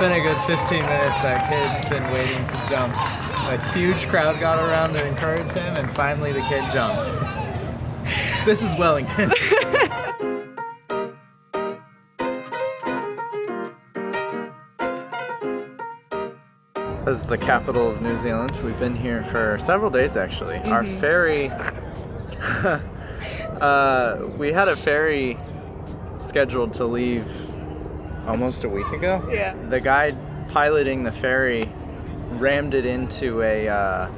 been a good 15 minutes. That kid's been waiting to jump. A huge crowd got around to encourage him, and finally the kid jumped. This is Wellington. This is the capital of New Zealand. We've been here for several days actually. Our ferry, we had a ferry scheduled to leave almost a week ago. Yeah. The guy piloting the ferry rammed it into a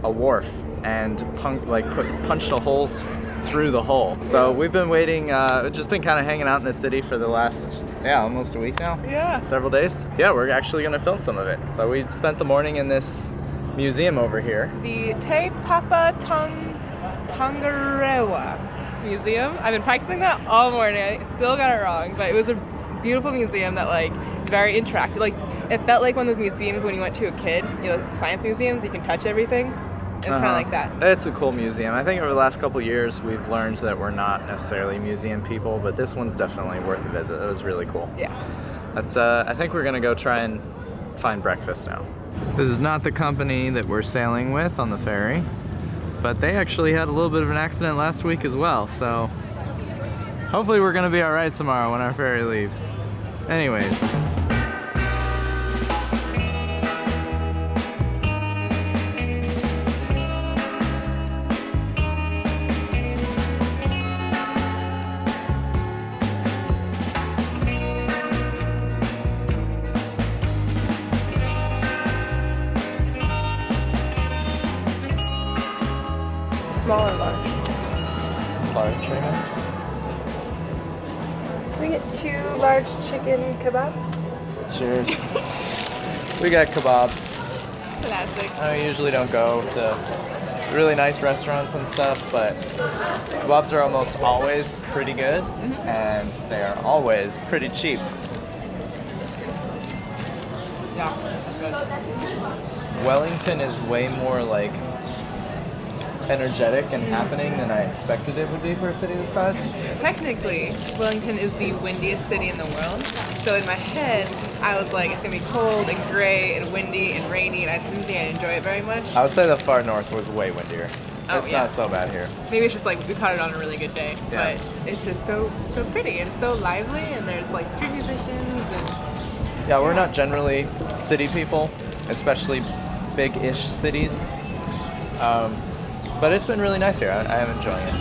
wharf and punched a hole through the hull. So we've been waiting, just been kind of hanging out in the city for the last, almost a week now. Yeah. Several days. Yeah, we're actually going to film some of it. So we spent the morning in this museum over here. The Te Papa Tongarewa Museum. I've been practicing that all morning. I still got it wrong, but it was a beautiful museum that very interactive. It felt like one of those museums when you went to a kid, science museums, you can touch everything. It's kind of like that. It's a cool museum. I think over the last couple of years we've learned that we're not necessarily museum people, but this one's definitely worth a visit. It was really cool. Yeah. That's. I think we're gonna go try and find breakfast now. This is not the company that we're sailing with on the ferry, but they actually had a little bit of an accident last week as well, so hopefully we're gonna be all right tomorrow when our ferry leaves. Anyways. Small or large? Large, I guess. Can we get 2 large chicken kebabs? Cheers. We got kebabs. Classic. I usually don't go to really nice restaurants and stuff, but kebabs are almost always pretty good, and they are always pretty cheap. Yeah, that's good. Wellington is way more energetic and happening than I expected it would be for a city this size. Technically, Wellington is the windiest city in the world. So in my head, I was like, it's gonna be cold and gray and windy and rainy, and I didn't think I'd enjoy it very much. I would say the far north was way windier. Oh, It's yeah. not so bad here. Maybe it's just we caught it on a really good day, Yeah. but it's just so pretty and so lively, and there's street musicians and Yeah, we're not generally city people, especially big-ish cities. But it's been really nice here. I am enjoying it.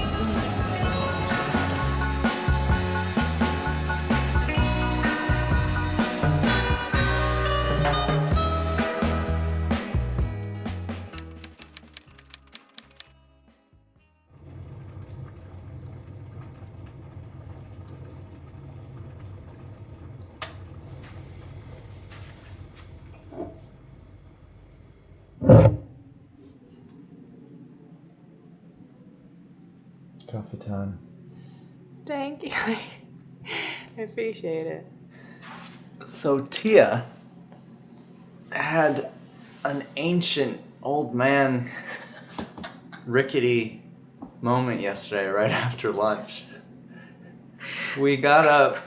Coffee time. thank you. I appreciate it. So Tia had an ancient old man rickety moment yesterday right after lunch. We got up,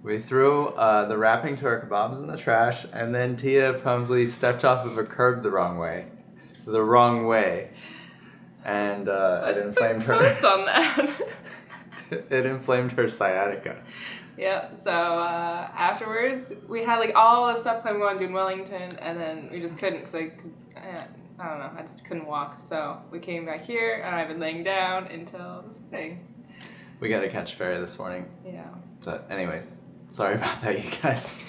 we threw the wrapping to our kebabs in the trash, and then Tia promptly stepped off of a curb the wrong way. And it inflamed her. Quotes on that. It inflamed her sciatica. Yeah, so afterwards, we had all the stuff that we wanted to do in Wellington, and then we just couldn't because I don't know, I just couldn't walk. So we came back here, and I've been laying down until this morning. We got to catch ferry this morning. Yeah. But anyways, sorry about that, you guys.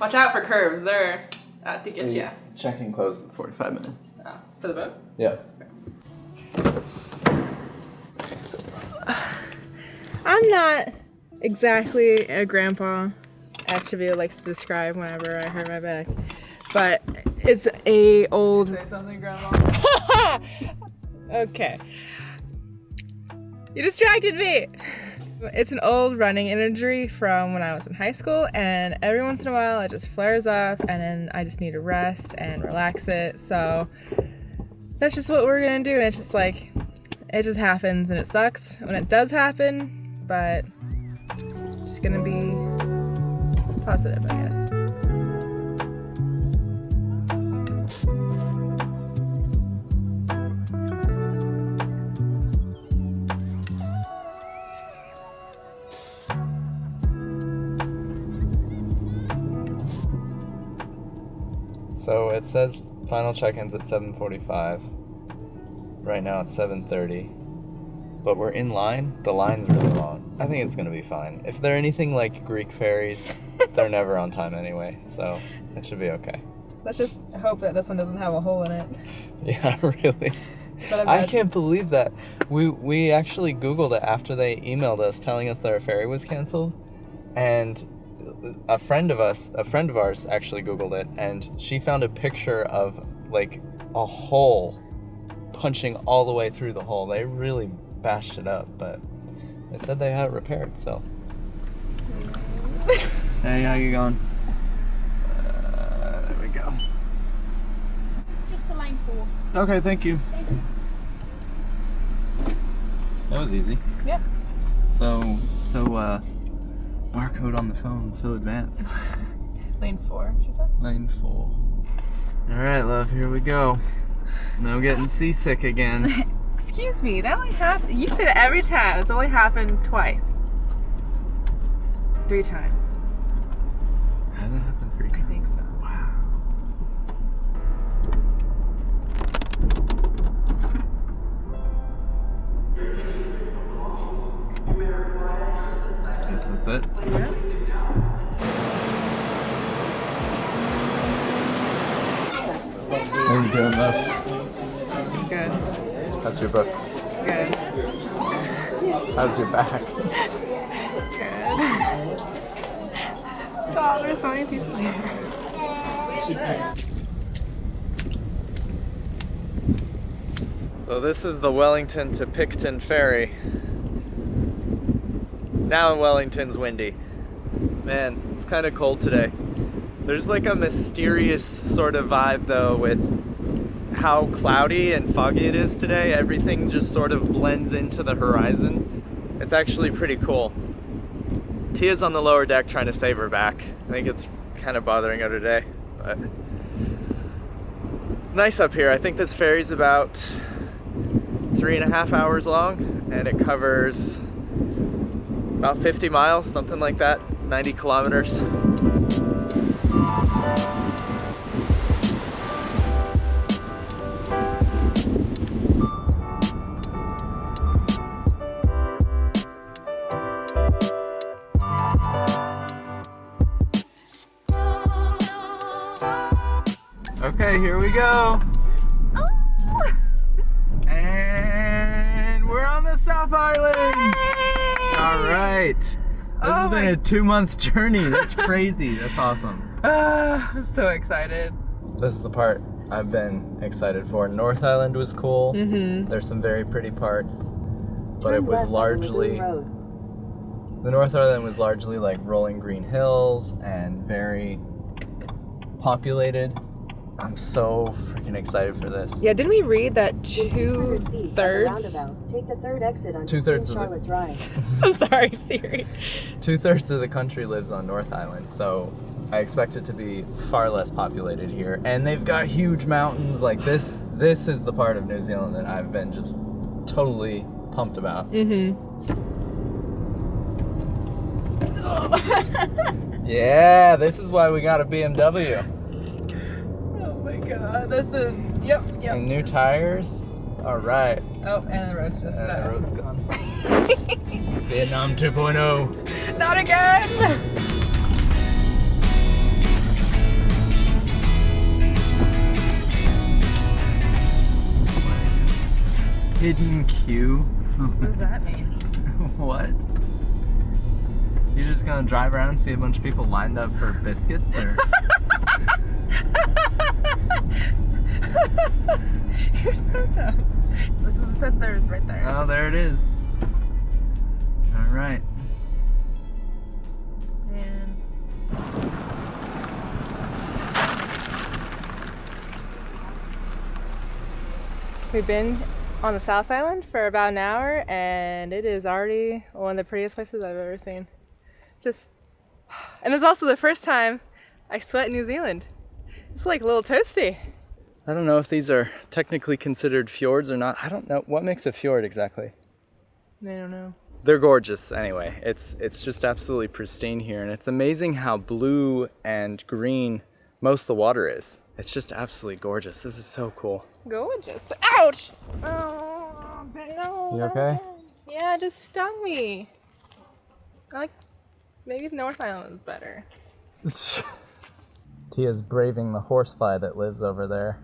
Watch out for curves. They're out to get you. Check-in closes in 45 minutes. Oh, for the boat? Yeah. I'm not exactly a grandpa, as Cheveyo likes to describe whenever I hurt my back, but it's a old... Say something, Grandma? Okay. You distracted me! It's an old running injury from when I was in high school, and every once in a while it just flares up, and then I just need to rest and relax it, so that's just what we're gonna do, and it's just it just happens, and it sucks when it does happen, but just gonna be positive, I guess. So it says final check-in's at 7:45. Right now it's 7:30. But we're in line. The line's really long. I think it's gonna be fine. If they're anything like Greek ferries, they're never on time anyway, so it should be okay. Let's just hope that this one doesn't have a hole in it. Yeah, really. I can't believe that. We actually Googled it after they emailed us telling us their ferry was canceled, and a friend of ours actually Googled it, and she found a picture of like a hole punching all the way through the hole. They really bashed it up, but they said they had it repaired, so. Hey, how you going? There we go. Just to lane 4. Okay, thank you. That was easy. Yep. So, barcode on the phone, so advanced. Lane 4, she said. Lane 4. All right, love, here we go. No getting seasick again. Excuse me, that only happened. You say that every time. It's only happened twice. 3 times. Has it happened 3 times? I think so. Wow. Guess that's it. Yeah. How are you doing, love? Good. How's your book? Good. How's your back? Good. Stop, there's so many people here. So this is the Wellington to Picton ferry. Now Wellington's windy. Man, it's kind of cold today. There's like a mysterious sort of vibe though with how cloudy and foggy it is today. Everything just sort of blends into the horizon. It's actually pretty cool. Tia's on the lower deck trying to save her back. I think it's kind of bothering her today, but nice up here. I think this ferry's about 3.5 hours long, and it covers about 50 miles, something like that. It's 90 kilometers. Okay, here we go. Oh. And we're on the South Island. Yay! All right. This has been a 2-month journey. That's crazy. That's awesome. I'm so excited. This is the part I've been excited for. North Island was cool. Mm-hmm. There's some very pretty parts, but it was largely, the North Island was largely like rolling green hills and very populated. I'm so freaking excited for this. Yeah, didn't we read that 2/3? Take the 3rd exit on 2/3 of Charlotte Drive. I'm sorry, Siri. 2/3 of the country lives on North Island, so I expect it to be far less populated here. And they've got huge mountains. Like this is the part of New Zealand that I've been just totally pumped about. Mm-hmm. Yeah, this is why we got a BMW. Oh my god, this is, yep. And new tires. All right. Oh, and the road's just The road's gone. Vietnam 2.0. Not again! Hidden queue. What does that mean? What? You're just gonna drive around and see a bunch of people lined up for biscuits, or? You're so dumb. Look, it said there's right there. Oh, there it is. All right. And we've been on the South Island for about an hour, and it is already one of the prettiest places I've ever seen. And it's also the first time I sweat in New Zealand. It's like a little toasty. I don't know if these are technically considered fjords or not. I don't know. What makes a fjord exactly? I don't know. They're gorgeous anyway. It's just absolutely pristine here, and it's amazing how blue and green most of the water is. It's just absolutely gorgeous. This is so cool. Gorgeous. Ouch! Oh, no. You okay? Yeah, it just stung me. Maybe the North Island is better. Tia's braving the horsefly that lives over there.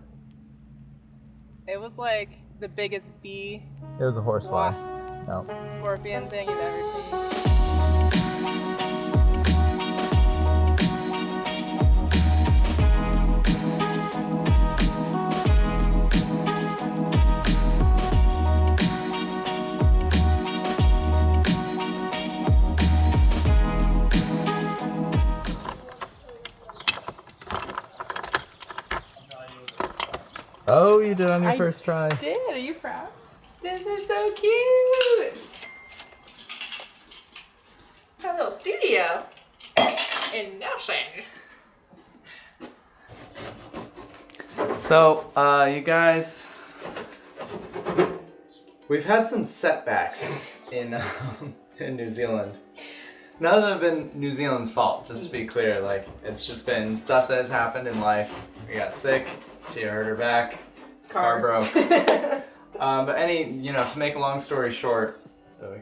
It was like the biggest bee, It was a horsefly. wasp, No. scorpion thing you've ever seen. Oh, you did on your first try. Did? Are you proud? This is so cute. A little studio in Nelson. So, you guys, we've had some setbacks in New Zealand. None of them have been New Zealand's fault, just to be clear. Like, it's just been stuff that has happened in life. We got sick, Tia hurt her back, car broke. But to make a long story short, to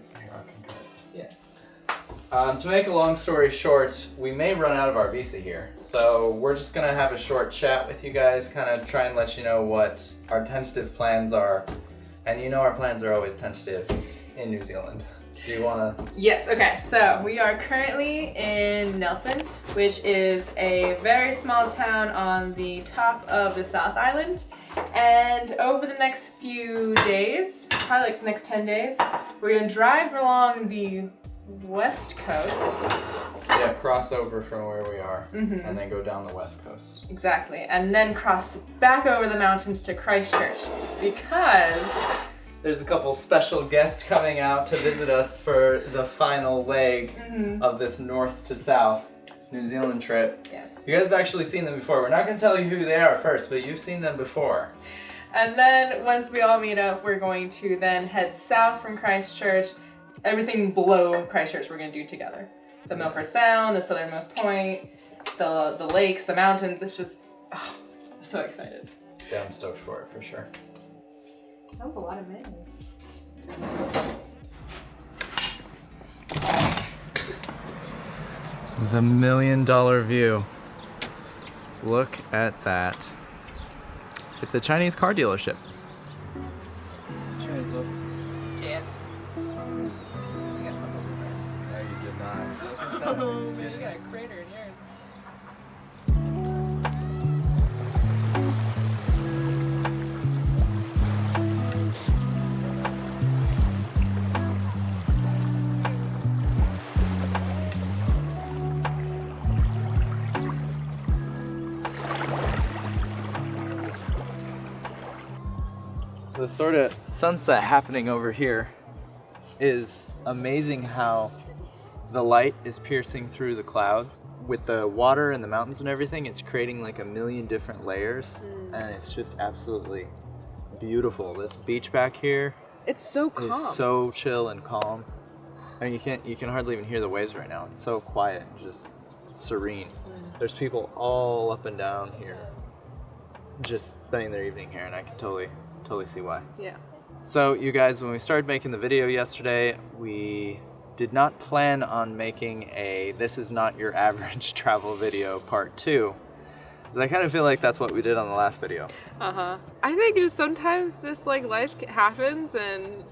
make a long story short, we may run out of our visa here. So we're just gonna have a short chat with you guys, kind of try and let you know what our tentative plans are. And our plans are always tentative in New Zealand. Do you wanna? Yes, okay, so we are currently in Nelson, which is a very small town on the top of the South Island. And over the next few days, probably like the next 10 days, we're gonna drive along the west coast. Yeah, cross over from where we are and then go down the west coast. Exactly, and then cross back over the mountains to Christchurch because there's a couple special guests coming out to visit us for the final leg of this north to south New Zealand trip. Yes. You guys have actually seen them before. We're not going to tell you who they are first, but you've seen them before. And then once we all meet up, we're going to then head south from Christchurch. Everything below Christchurch we're going to do together. So Milford Sound, the southernmost point, the lakes, the mountains. It's just, I'm so excited. Yeah, I'm stoked for it, for sure. That was a lot of menus. The $1 million view. Look at that. It's a Chinese car dealership. Chinese look. Cheers. No, you did not. Oh, man, you got a crater in yours. The sort of sunset happening over here is amazing how the light is piercing through the clouds. With the water and the mountains and everything, it's creating like a million different layers and it's just absolutely beautiful. This beach back here It's so calm. is so chill and calm. I mean, you can hardly even hear the waves right now. It's so quiet and just serene. There's people all up and down here just spending their evening here, and I can totally see why. Yeah. So you guys, when we started making the video yesterday, we did not plan on making a "This is not your average travel video" part 2. Because I kind of feel like that's what we did on the last video. I think just sometimes just like life happens and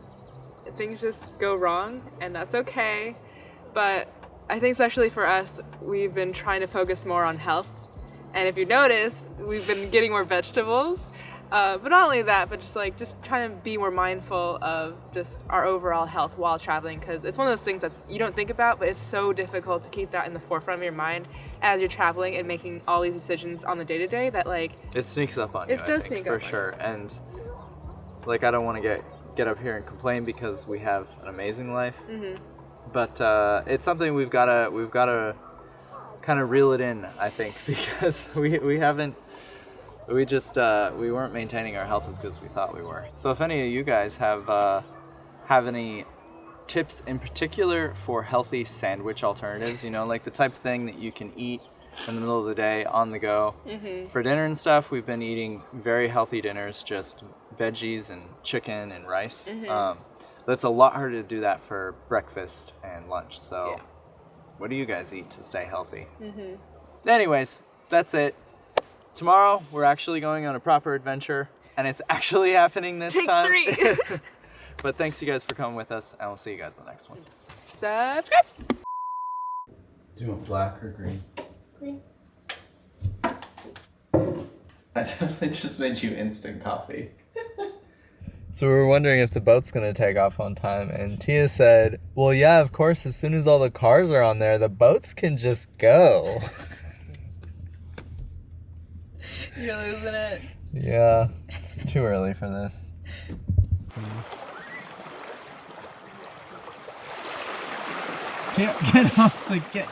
things just go wrong, and that's okay. But I think especially for us, we've been trying to focus more on health. And if you notice, we've been getting more vegetables. But not only that, but just trying to be more mindful of just our overall health while traveling, because it's one of those things that you don't think about, but it's so difficult to keep that in the forefront of your mind as you're traveling and making all these decisions on the day-to-day that it sneaks up on you. It does sneak up for sure. And I don't want to get up here and complain because we have an amazing life. But it's something we've got to kind of reel it in, I think, because we weren't maintaining our health as good as we thought we were. So if any of you guys have any tips in particular for healthy sandwich alternatives, like the type of thing that you can eat in the middle of the day on the go. For dinner and stuff, we've been eating very healthy dinners, just veggies and chicken and rice. That's a lot harder to do that for breakfast and lunch. So what do you guys eat to stay healthy? Anyways, that's it. Tomorrow, we're actually going on a proper adventure, and it's actually happening this time. Take 3. But thanks you guys for coming with us, and we'll see you guys in the next one. Subscribe. Do you want black or green? Green. I definitely just made you instant coffee. So we were wondering if the boat's going to take off on time, and Tia said, well, yeah, of course, as soon as all the cars are on there, the boats can just go. You're losing it. Yeah, it's too early for this. Tia, get off the, get.